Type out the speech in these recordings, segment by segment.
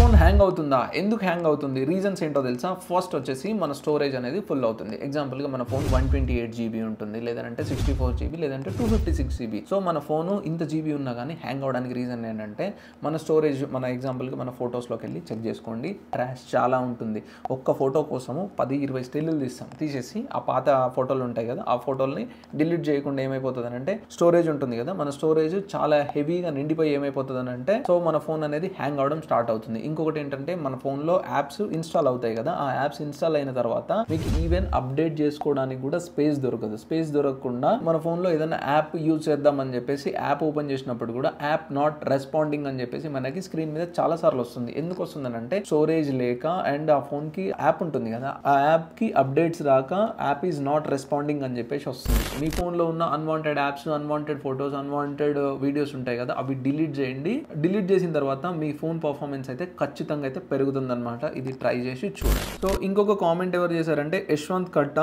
Phone hang అవుతుందా? ఎందుకు hang అవుతుంది? రీజన్స్ ఏంటో తెలుసా? ఫస్ట్ వచ్చేసి మన స్టోరేజ్ అనేది ఫుల్ అవుతుంది. ఎగ్జాంపుల్గా మన ఫోన్ 128 GB ఉంటుంది, లేదంటే 64 GB, లేదంటే 256 GB. సో మన ఫోను ఇంత జీబీ ఉన్నా కానీ హ్యాంగ్ అవడానికి రీజన్ ఏంటంటే మన స్టోరేజ్, మన ఎగ్జాంపుల్గా మన ఫొటోస్లోకి వెళ్ళి చెక్ చేసుకోండి, ట్రాష్ చాలా ఉంటుంది. ఒక్క ఫోటో కోసము 10-20 స్టిల్లు తీసేసి ఆ పాత ఫోటోలు ఉంటాయి కదా, ఆ ఫోటోల్ని డిలీట్ చేయకుండా ఏమైపోతుంది అంటే స్టోరేజ్ ఉంటుంది కదా, మన స్టోరేజ్ చాలా హెవీగా నిండిపోయి ఏమైపోతుంది అంటే సో మన ఫోన్ అనేది హ్యాంగ్ అవడం స్టార్ట్ అవుతుంది. ఇంకొకటి ఏంటంటే మన ఫోన్లో యాప్స్ ఇన్స్టాల్ అవుతాయి కదా, ఆ యాప్స్ ఇన్స్టాల్ అయిన తర్వాత మీకు ఈవెన్ అప్డేట్ చేసుకోవడానికి కూడా స్పేస్ దొరకదు. స్పేస్ దొరకకుండా మన ఫోన్లో ఏదైనా యాప్ యూజ్ చేద్దామని చెప్పేసి యాప్ ఓపెన్ చేసినప్పుడు కూడా యాప్ నాట్ రెస్పాండింగ్ అని చెప్పేసి మనకి స్క్రీన్ మీద చాలా సార్లు వస్తుంది. ఎందుకు వస్తుందని అంటే స్టోరేజ్ లేక అండ్ ఆ ఫోన్కి యాప్ ఉంటుంది కదా, ఆ యాప్కి అప్డేట్స్ రాక యాప్ ఈజ్ నాట్ రెస్పాండింగ్ అని చెప్పేసి వస్తుంది. మీ ఫోన్లో ఉన్న unwanted apps, unwanted photos, unwanted videos ఉంటాయి కదా, అవి డిలీట్ చేయండి. డిలీట్ చేసిన తర్వాత మీ ఫోన్ పర్ఫార్మెన్స్ అయితే ఖచ్చితంగా అయితే పెరుగుతుంది అనమాట. ఇది ట్రై చేసి చూడండి. సో ఇంకొక కామెంట్ ఎవరు చేశారంటే యశ్వంత్ కట్ట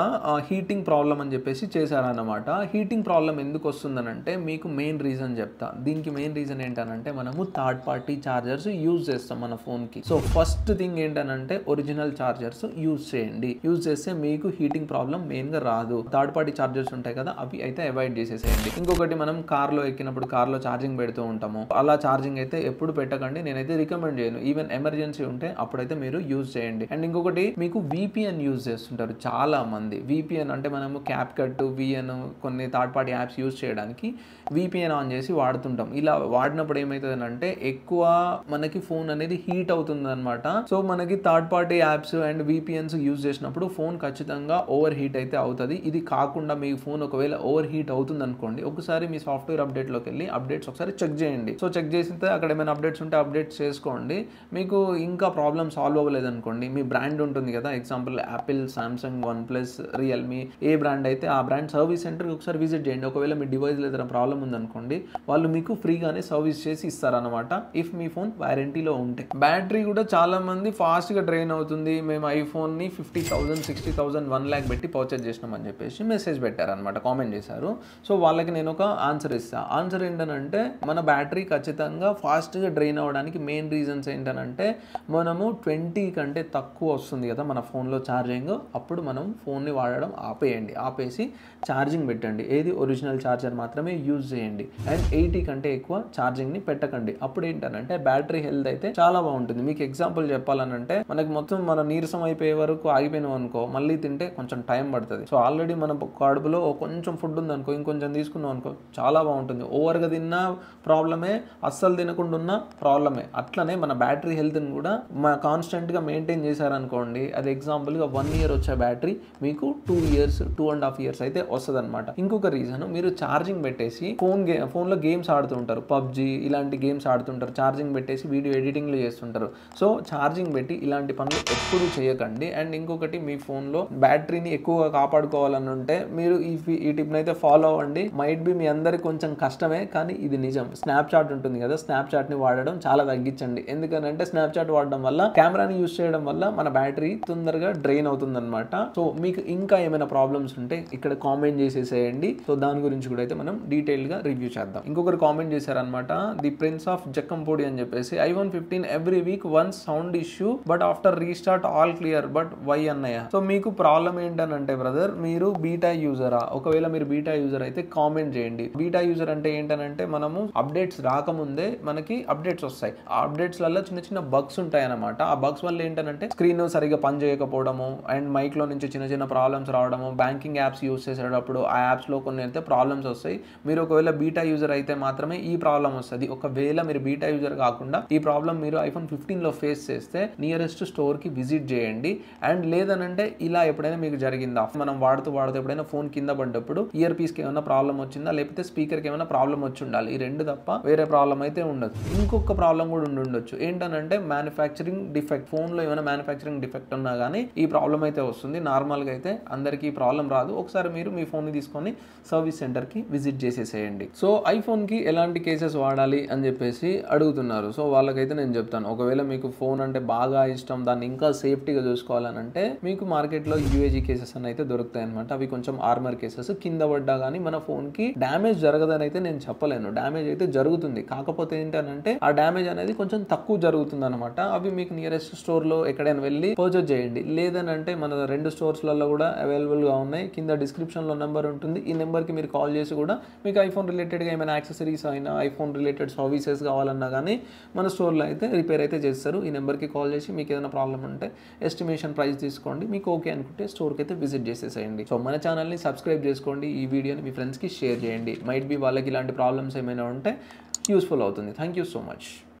హీటింగ్ ప్రాబ్లం అని చెప్పేసి చేశారనమాట. హీటింగ్ ప్రాబ్లం ఎందుకు వస్తుందనంటే మీకు మెయిన్ రీజన్ చెప్తా. దీనికి మెయిన్ రీజన్ ఏంటనంటే మనము థర్డ్ పార్టీ చార్జర్స్ యూజ్ చేస్తాం మన ఫోన్కి. సో ఫస్ట్ థింగ్ ఏంటనంటే ఒరిజినల్ చార్జర్స్ యూజ్ చేయండి. యూజ్ చేస్తే మీకు హీటింగ్ ప్రాబ్లం మెయిన్గా రాదు. థర్డ్ పార్టీ చార్జర్స్ ఉంటాయి కదా, అవి అయితే అవాయిడ్ చేసేసేయండి. ఇంకొకటి మనం కార్లో ఎక్కినప్పుడు కార్లో ఛార్జింగ్ పెడుతూ ఉంటాము, అలా ఛార్జింగ్ అయితే ఎప్పుడు పెట్టకండి, నేనైతే రికమెండ్ చేయను. ఈవెన్ ఎమర్జెన్సీ ఉంటే అప్పుడైతే మీరు యూజ్ చేయండి. అండ్ ఇంకొకటి మీకు VPN యూజ్ చేస్తుంటారు చాలా మంది. VPN అంటే మనము CapCut, VN కొన్ని థర్డ్ పార్టీ యాప్స్ యూజ్ చేయడానికి VPN ఆన్ చేసి వాడుతుంటాం. ఇలా వాడినప్పుడు ఏమవుతుందంటే ఎక్కువ మనకి ఫోన్ అనేది హీట్ అవుతుంది అనమాట. సో మనకి third party apps and VPNs use చేసినప్పుడు ఫోన్ ఖచ్చితంగా ఓవర్ హీట్ అయితే అవుతుంది. ఇది కాకుండా మీ ఫోన్ ఒకవేళ ఓవర్ హీట్ అవుతుంది అనుకోండి, ఒకసారి మీ సాఫ్ట్వేర్ అప్డేట్లోకి వెళ్ళి అప్డేట్స్ ఒకసారి చెక్ చేయండి. సో చెక్ చేసితే అక్కడ ఏమైనా అప్డేట్స్ ఉంటే అప్డేట్స్ చేసుకోండి. మీకు ఇంకా ప్రాబ్లమ్ సాల్వ్ అవ్వలేదు అనుకోండి, మీ బ్రాండ్ ఉంటుంది కదా, example Apple, Samsung, OnePlus, Realme, ఏ బ్రాండ్ అయితే ఆ బ్రాండ్ సర్వీస్ సెంటర్కి ఒకసారి విజిట్ చేయండి. ఒకవేళ మీ డివైస్లో ఏదైనా ప్రాబ్లం ఉందనుకోండి, వాళ్ళు మీకు ఫ్రీగానే సర్వీస్ చేసి ఇస్తారనమాట, ఇఫ్ మీ ఫోన్ వారంటీలో ఉంటే. బ్యాటరీ కూడా చాలా మంది ఫాస్ట్గా డ్రైన్ అవుతుంది, మేము ఐఫోన్ని 50,000, 60,000, 1 lakh పెట్టి పర్చేజ్ చేసినామని చెప్పేసి మెసేజ్ పెట్టారనమాట, కామెంట్ చేశారు. సో వాళ్ళకి నేను ఒక ఆన్సర్ ఇస్తాను. ఆన్సర్ ఏంటనంటే మన బ్యాటరీ ఖచ్చితంగా ఫాస్ట్గా డ్రైన్ అవ్వడానికి మెయిన్ రీజన్స్ ఏంటనంటే మనము 20 కంటే తక్కువ వస్తుంది కదా మన ఫోన్లో ఛార్జింగ్, అప్పుడు మనం ఫోన్ని వాడడం ఆపేయండి. ఆపేసి ఛార్జింగ్ పెట్టండి. ఏది ఒరిజినల్ ఛార్జర్ మాత్రమే యూజ్ చేయండి. అండ్ 80 కంటే ఎక్కువ ఛార్జింగ్ని పెట్టకండి. అప్పుడు ఏంటనంటే బ్యాటరీ హెల్త్ అయితే చాలా బాగుంటుంది. మీకు ఎగ్జాంపుల్ చెప్పాలనంటే మనకి మొత్తం మన నీరసం అయిపోయే వరకు ఆగిపోయినాం అనుకో, మళ్ళీ తింటే కొంచెం టైం పడుతుంది. సో ఆల్రెడీ మన కడుపులో కొంచెం ఫుడ్ ఉంది అనుకో, ఇంకొంచెం తీసుకున్నాం అనుకో, చాలా బాగుంటుంది. ఓవర్గా తిన్నా ప్రాబ్లమే, అస్సలు తినకుండా ఉన్న ప్రాబ్లమే. అట్లనే మన బ్యాటరీ హెల్త్ని కూడా కాన్స్టెంట్గా మెయింటైన్ చేశారనుకోండి, అది ఎగ్జాంపుల్గా 1 year వచ్చే బ్యాటరీ మీకు 2 years, 2.5 years అయితే వస్తుంది అనమాట. ఇంకొక రీజన్, మీరు ఛార్జింగ్ పెట్టేసి ఫోన్లో గేమ్స్ ఆడుతుంటారు, పబ్జీ ఇలాంటి గేమ్స్ ఆడుతుంటారు, ఛార్జింగ్ పెట్టేసి వీడియో ఎడిటింగ్లు చేస్తుంటారు. సో ఛార్జింగ్ పెట్టి ఇలాంటి పనులు ఎప్పుడు చేయకండి. అండ్ ఇంకొకటి, మీ ఫోన్లో బ్యాటరీని ఎక్కువగా కాపాడుకోవాలని ఉంటే మీరు ఈ టిప్ని అయితే ఫాలో అవ్వండి. మైట్ బి మీ అందరికి కొంచెం కష్టమే, కానీ ఇది నిజం. స్నాప్చాట్ ఉంటుంది కదా, స్నాప్చాట్ని వాడడం చాలా తగ్గించండి. ఎందుకనంటే స్నాప్చాట్ వాడడం వల్ల, కెమెరాని యూజ్ చేయడం వల్ల మన బ్యాటరీ తొందరగా డ్రైన్ అవుతుంది అనమాట. సో మీకు ఇంకా ఏమైనా ప్రాబ్లమ్స్ ఉంటే ఇక్కడ కామెంట్ చేసేసేయండి. సో దాని గురించి కూడా అయితే మనం డీటెయిల్గా రివ్యూ చేద్దాం. ఇంకొకరు కామెంట్ చేశారనమాట, ది ప్రిన్స్ ఆఫ్ జక్కంపూడి అని చెప్పేసి, iPhone 15 every week once sound issue but after restart all clear but why అన్నయ్య. సో మీకు ప్రాబ్లం ఏంటనంటే బ్రదర్, మీరు బీటా యూజరా? ఒకవేళ మీరు బీటా యూజర్ అయితే కామెంట్ చేయండి. బీటా యూజర్ అంటే ఏంటనంటే మనము అప్డేట్స్ రాకముందే మనకి అప్డేట్స్ వస్తాయి. ఆ అప్డేట్స్ వల్ల చిన్న చిన్న బగ్స్ ఉంటాయి అనమాట. ఆ బగ్స్ వల్ల ఏంటంటే స్క్రీన్ సరిగా పని చేయకపోవడము, అండ్ మైక్లో నుంచి చిన్న చిన్న ప్రాబ్లమ్స్ రావడము, బ్యాంకింగ్ యాప్స్ యూజ్ చేసేటప్పుడు ఆ యాప్స్లో కొన్ని అయితే ప్రాబ్లమ్స్ వస్తాయి. మీరు ఒకవేళ బీటా యూజర్ అయితే మాత్రమే ఈ ప్రాబ్లం వస్తుంది. ఒకవేళ మీరు బీటా యూజర్ కాకుండా ఈ ప్రాబ్లం మీరు iPhone 15లో ఫేస్ చేస్తే నియరెస్ట్ స్టోర్కి విజిట్ చేయండి. అండ్ లేదనంటే ఇలా ఎప్పుడైనా మీకు జరిగిందా, మనం వాడుతూ ఎప్పుడైనా ఫోన్ కింద పడ్డప్పుడు ఇయర్ పీస్కి ఏమైనా ప్రాబ్లం వచ్చిందా, లేకపోతే స్పీకర్కి ఏమైనా ప్రాబ్లం వచ్చి ఉండాలి. ఈ రెండు తప్ప వేరే ప్రాబ్లం అయితే ఉండదు. ఇంకొక ప్రాబ్లం కూడా ఉండొచ్చు, ఏంటనంటే మ్యానుఫ్యాక్చరింగ్ డిఫెక్ట్. ఫోన్లో ఏమైనా మ్యానుఫ్యాక్చరింగ్ డిఫెక్ట్ ఉన్నా కానీ ఈ ప్రాబ్లం అయితే వస్తుంది. నార్మల్గా అయితే అందరికీ ఈ ప్రాబ్లం రాదు. ఒకసారి మీరు మీ ఫోన్ని తీసుకొని సర్వీస్ సెంటర్కి విజిట్ చేసేసేయండి. సో ఐఫోన్కి ఎలాంటి కేసెస్ వాడాలి అని చెప్పేసి అడుగుతున్నారు. సో వాళ్ళకైతే నేను చెప్తాను, ఒకవేళ మీకు ఫోన్ అంటే బాగా ఇష్టం, దాన్ని ఇంకా సేఫ్టీగా చూసుకోవాలని అంటే మీకు మార్కెట్లో UAG కేసెస్ అని అయితే దొరుకుతాయి అనమాట. అవి కొంచెం ఆర్మర్ కేసెస్. కింద పడ్డా కానీ మన ఫోన్కి డ్యామేజ్ జరగదని అయితే నేను చెప్పలేను. డ్యామేజ్ అయితే జరుగుతుంది, కాకపోతే ఏంటనంటే ఆ డ్యామేజ్ అనేది కొంచెం తక్కువ జరుగుతుంది దొరుకుతుందన్నమాట. అవి మీకు నియరెస్ట్ స్టోర్లో ఎక్కడైనా వెళ్ళి పర్చేజ్ చేయండి. లేదనంటే మన 2 స్టోర్స్లలో కూడా అవైలబుల్గా ఉన్నాయి. కింద డిస్క్రిప్షన్లో నెంబర్ ఉంటుంది. ఈ నెంబర్కి మీరు కాల్ చేసి కూడా మీకు ఐఫోన్ రిలేటెడ్గా ఏమైనా యాక్సెసరీస్ అయినా ఐఫోన్ రిలేటెడ్ సర్వీసెస్ కావాలన్నా కానీ మన స్టోర్లో అయితే రిపేర్ అయితే చేస్తారు. ఈ నెంబర్కి కాల్ చేసి మీకు ఏదైనా ప్రాబ్లం ఉంటే ఎస్టిమేషన్ ప్రైస్ తీసుకోండి. మీకు ఓకే అనుకుంటే స్టోర్కి అయితే విజిట్ చేసేసేయండి. సో మన ఛానల్ని సబ్స్క్రైబ్ చేసుకోండి. ఈ వీడియోని మీ ఫ్రెండ్స్కి షేర్ చేయండి. మైట్ బి వాళ్ళకి ఇలాంటి ప్రాబ్లమ్స్ ఏమైనా ఉంటే యూస్ఫుల్ అవుతుంది. Thank you so much.